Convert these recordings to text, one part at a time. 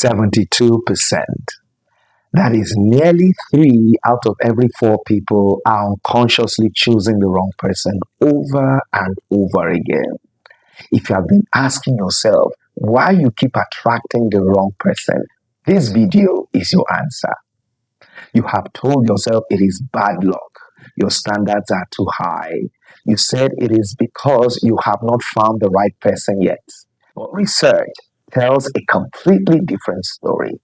72%. That is nearly 3 out of every 4 people are unconsciously choosing the wrong person over and over again. If you have been asking yourself why you keep attracting the wrong person, this video is your answer. You have told yourself it is bad luck. Your standards are too high. You said it is because you have not found the right person yet. But research tells a completely different story.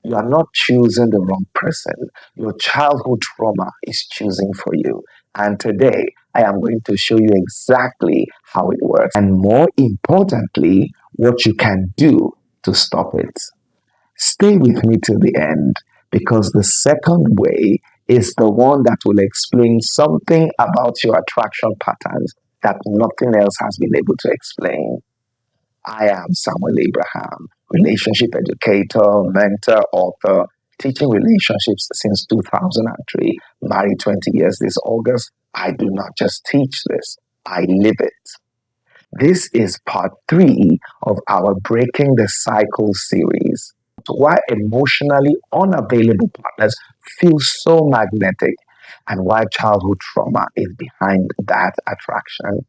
You are not choosing the wrong person. Your childhood trauma is choosing for you. And today, I am going to show you exactly how it works. And more importantly, what you can do to stop it. Stay with me till the end because the second way is the one that will explain something about your attraction patterns that nothing else has been able to explain. I am Samuel Abraham, relationship educator, mentor, author, teaching relationships since 2003, married 20 years this August. I do not just teach this, I live it. This is part 3 of our Breaking the Cycle series. Why emotionally unavailable partners feel so magnetic and why childhood trauma is behind that attraction.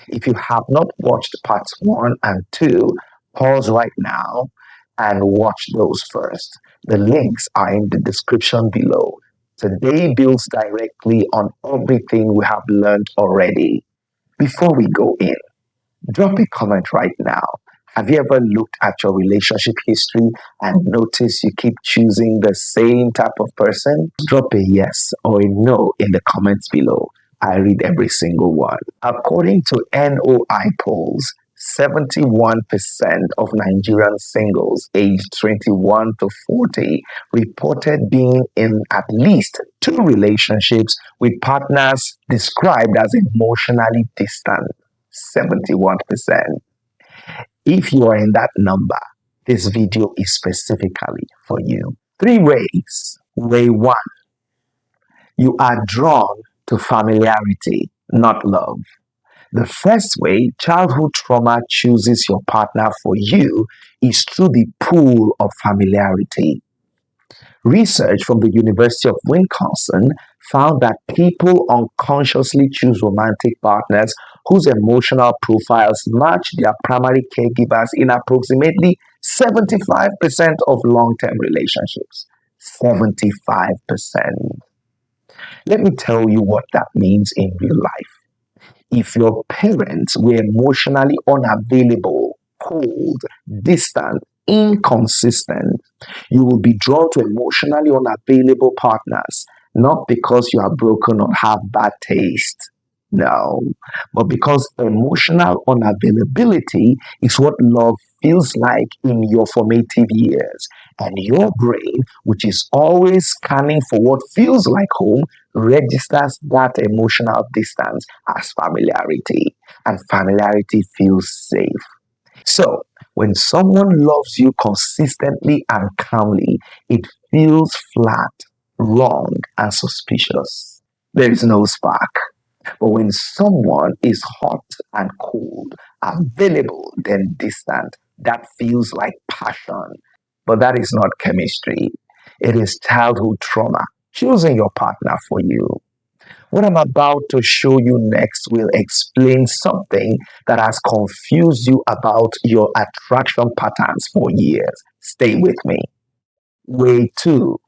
If you have not watched parts 1 and 2, pause right now and watch those first. The links are in the description below. Today builds directly on everything we have learned already. Before we go in, drop a comment right now. Have you ever looked at your relationship history and noticed you keep choosing the same type of person? Drop a yes or a no in the comments below. I read every single one. According to NOI polls, 71% of Nigerian singles aged 21 to 40 reported being in at least 2 relationships with partners described as emotionally distant. 71%. If you are in that number, this video is specifically for you. 3 ways. Way 1. You are drawn to familiarity, not love. The first way childhood trauma chooses your partner for you is through the pool of familiarity. Research from the University of Wisconsin found that people unconsciously choose romantic partners whose emotional profiles match their primary caregivers in approximately 75% of long-term relationships. 75%. Let me tell you what that means in real life. If your parents were emotionally unavailable, cold, distant, inconsistent, you will be drawn to emotionally unavailable partners, not because you are broken or have bad taste. No, but because emotional unavailability is what love feels like in your formative years. And your brain, which is always scanning for what feels like home, registers that emotional distance as familiarity. And familiarity feels safe. So, when someone loves you consistently and calmly, it feels flat, wrong, and suspicious. There is no spark. But when someone is hot and cold, available, then distant, that feels like passion. But that is not chemistry. It is childhood trauma, choosing your partner for you. What I'm about to show you next will explain something that has confused you about your attraction patterns for years. Stay with me. Way 2.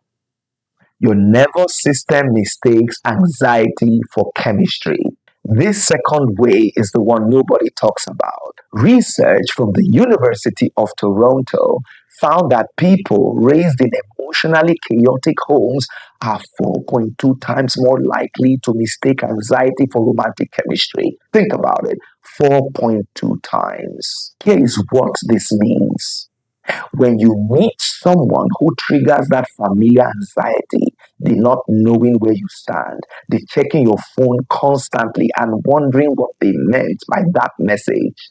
Your nervous system mistakes anxiety for chemistry. This second way is the one nobody talks about. Research from the University of Toronto found that people raised in emotionally chaotic homes are 4.2 times more likely to mistake anxiety for romantic chemistry. Think about it, 4.2 times. Here is what this means. When you meet someone who triggers that familiar anxiety, the not knowing where you stand, the checking your phone constantly and wondering what they meant by that message,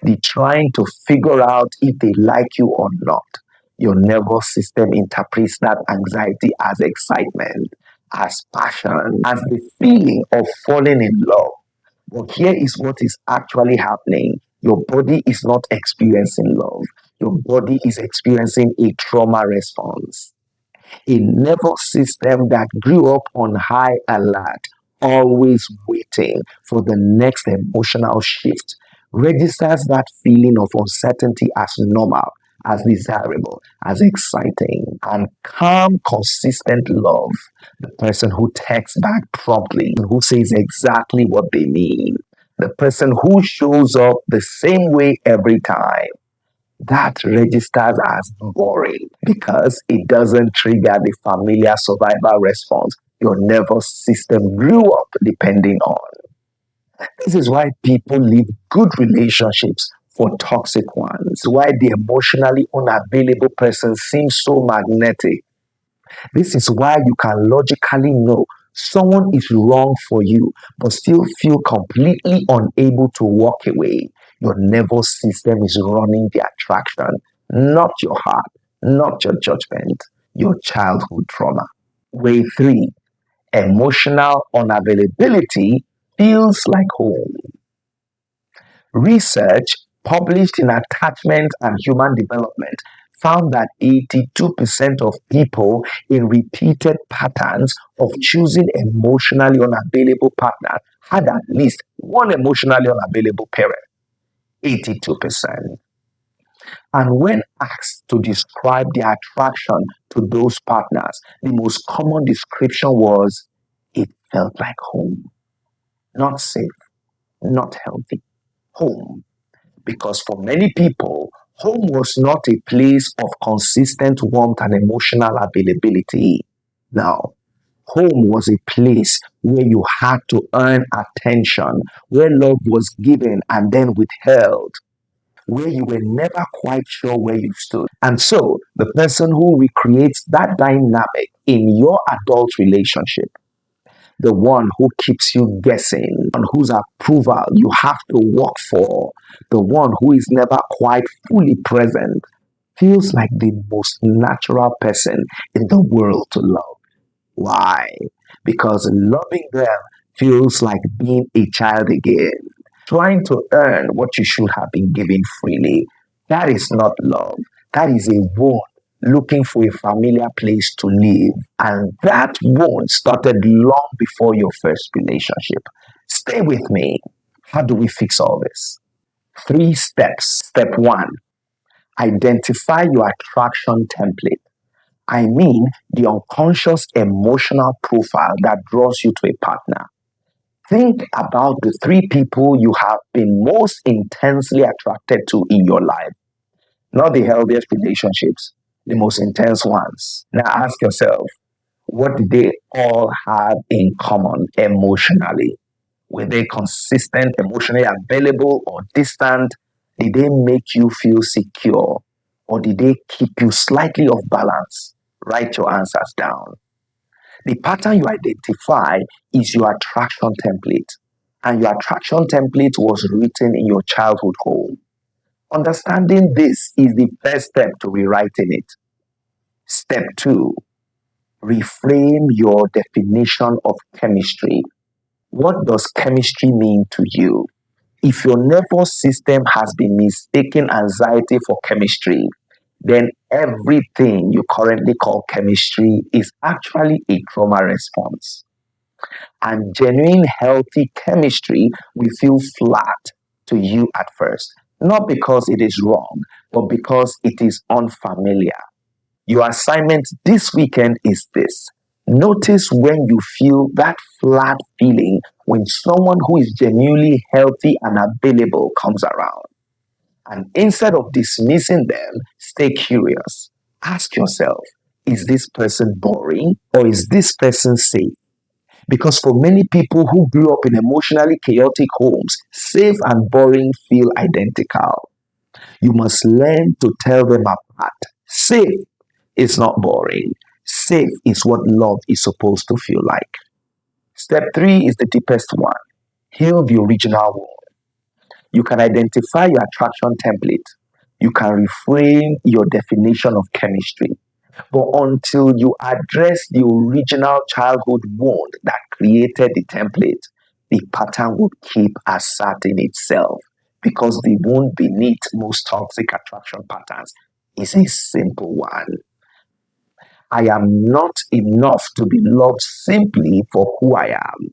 the trying to figure out if they like you or not, your nervous system interprets that anxiety as excitement, as passion, as the feeling of falling in love. But here is what is actually happening. Your body is not experiencing love. your body is experiencing a trauma response. A nervous system that grew up on high alert, always waiting for the next emotional shift, registers that feeling of uncertainty as normal, as desirable, as exciting, and calm, consistent love. The person who texts back promptly, who says exactly what they mean, the person who shows up the same way every time, that registers as boring because it doesn't trigger the familiar survival response your nervous system grew up depending on. This is why people leave good relationships for toxic ones, why the emotionally unavailable person seems so magnetic. This is why you can logically know someone is wrong for you, but still feel completely unable to walk away. Your nervous system is running the attraction, not your heart, not your judgment, your childhood trauma. Way three, emotional unavailability feels like home. Research published in Attachment and Human Development found that 82% of people in repeated patterns of choosing emotionally unavailable partners had at least one emotionally unavailable parent. 82%. And when asked to describe their attraction to those partners, the most common description was it felt like home, not safe, not healthy. Home. Because for many people, home was not a place of consistent warmth and emotional availability. Now, home was a place where you had to earn attention, where love was given and then withheld, where you were never quite sure where you stood. And so, the person who recreates that dynamic in your adult relationship, the one who keeps you guessing, and whose approval you have to work for, the one who is never quite fully present, feels like the most natural person in the world to love. Why? Because loving them feels like being a child again, trying to earn what you should have been given freely. That is not love. That is a wound looking for a familiar place to live. And that wound started long before your first relationship. Stay with me. How do we fix all this? Three steps. Step one, identify your attraction template. I mean, the unconscious emotional profile that draws you to a partner. Think about the three people you have been most intensely attracted to in your life. Not the healthiest relationships, the most intense ones. Now ask yourself, what did they all have in common emotionally? Were they consistent, emotionally available, or distant? Did they make you feel secure? Or did they keep you slightly off balance? Write your answers down. The pattern you identify is your attraction template. And your attraction template was written in your childhood home. Understanding this is the first step to rewriting it. Step two, reframe your definition of chemistry. What does chemistry mean to you? If your nervous system has been mistaking anxiety for chemistry, then everything you currently call chemistry is actually a trauma response. And genuine healthy chemistry will feel flat to you at first, not because it is wrong, but because it is unfamiliar. Your assignment this weekend is this. Notice when you feel that flat feeling when someone who is genuinely healthy and available comes around. And instead of dismissing them, stay curious. Ask yourself, is this person boring or is this person safe? Because for many people who grew up in emotionally chaotic homes, safe and boring feel identical. You must learn to tell them apart. Safe is not boring. Safe is what love is supposed to feel like. Step three is the deepest one. Heal the original wound. You can identify your attraction template. You can reframe your definition of chemistry. But until you address the original childhood wound that created the template, the pattern will keep asserting itself because the wound beneath most toxic attraction patterns is a simple one. I am not enough to be loved simply for who I am.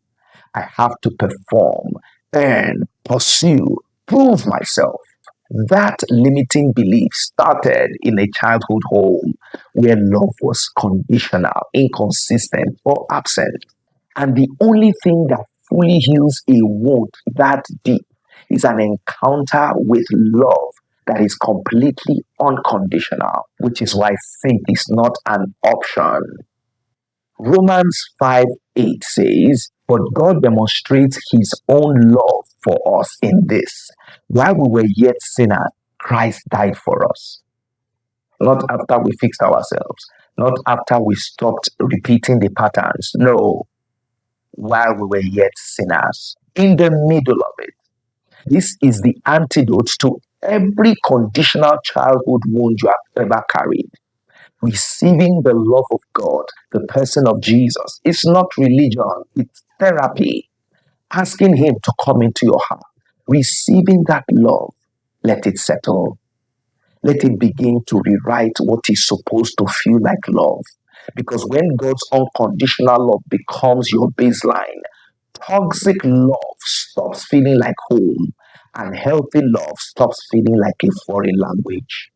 I have to perform, earn, pursue, prove myself. That limiting belief started in a childhood home where love was conditional, inconsistent, or absent. And the only thing that fully heals a wound that deep is an encounter with love that is completely unconditional, which is why faith is not an option. Romans 5:8 says, "But God demonstrates his own love for us in this: while we were yet sinners, Christ died for us." Not after we fixed ourselves, not after we stopped repeating the patterns. No, while we were yet sinners, in the middle of it. This is the antidote to every conditional childhood wound you have ever carried. Receiving the love of God, the person of Jesus, it's not religion, it's therapy. Asking him to come into your heart, receiving that love, let it settle. Let it begin to rewrite what is supposed to feel like love. Because when God's unconditional love becomes your baseline, toxic love stops feeling like home, and healthy love stops feeling like a foreign language.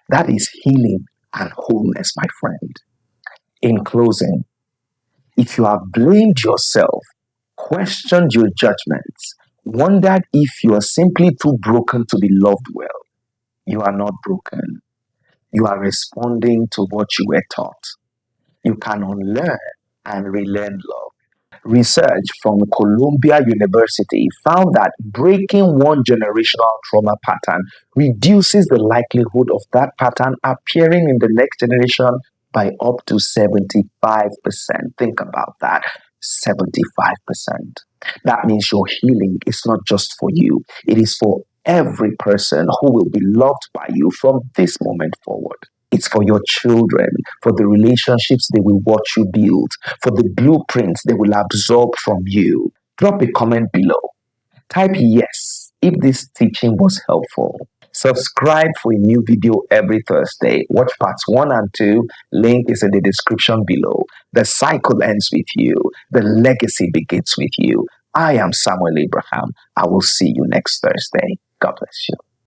That is healing and wholeness, my friend. In closing, if you have blamed yourself, questioned your judgments, wondered if you are simply too broken to be loved well, you are not broken. You are responding to what you were taught. You can unlearn and relearn love. Research from Columbia University found that breaking one generational trauma pattern reduces the likelihood of that pattern appearing in the next generation by up to 75%. Think about that. 75%. That means your healing is not just for you, it is for every person who will be loved by you from this moment forward. It's for your children, for the relationships they will watch you build, for the blueprints they will absorb from you. Drop a comment below. Type yes if this teaching was helpful. Subscribe for a new video every Thursday. Watch parts 1 and 2. Link is in the description below. The cycle ends with you. The legacy begins with you. I am Samuel Abraham. I will see you next Thursday. God bless you.